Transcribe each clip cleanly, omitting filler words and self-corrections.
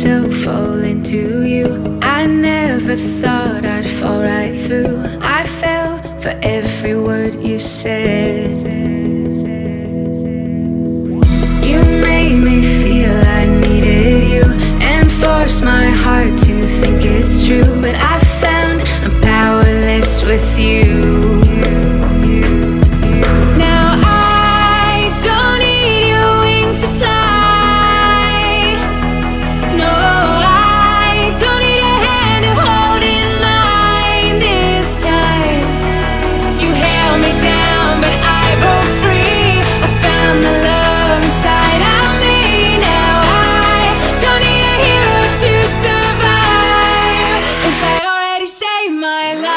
myself fall into you. I never thought I'd fall right through. I fell for every word you said. You made me feel I needed you and forced my heart to think it's true. But I found I'm powerless with you. Now I don't need your wings to fly. No, I don't need a hand to hold in mine this time. You held me down, but I broke free. I found the love inside of me. Now I don't need a hero to survive, 'cause I already saved my life.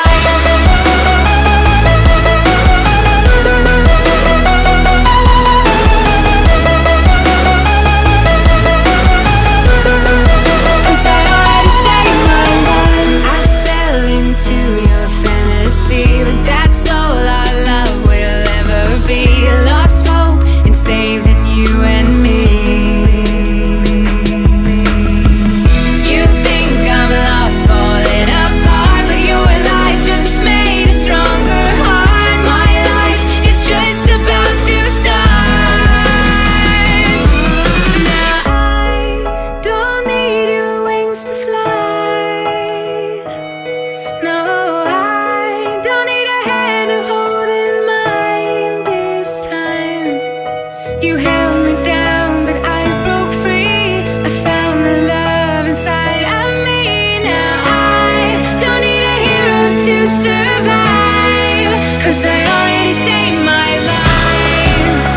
You held me down, but I broke free. I found the love inside of me. Now I don't need a hero to survive, 'cause I already saved my life.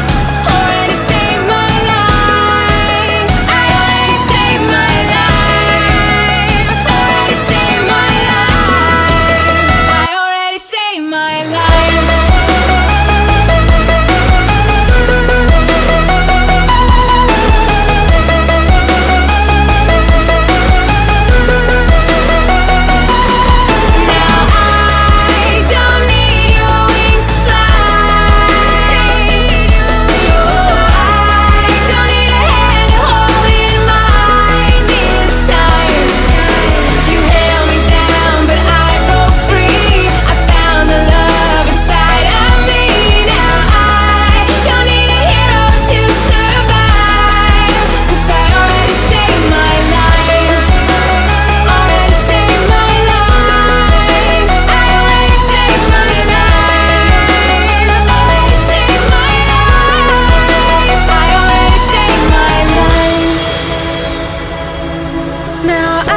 Already saved my life. I already saved my life. Already saved my life. I already saved my life. Now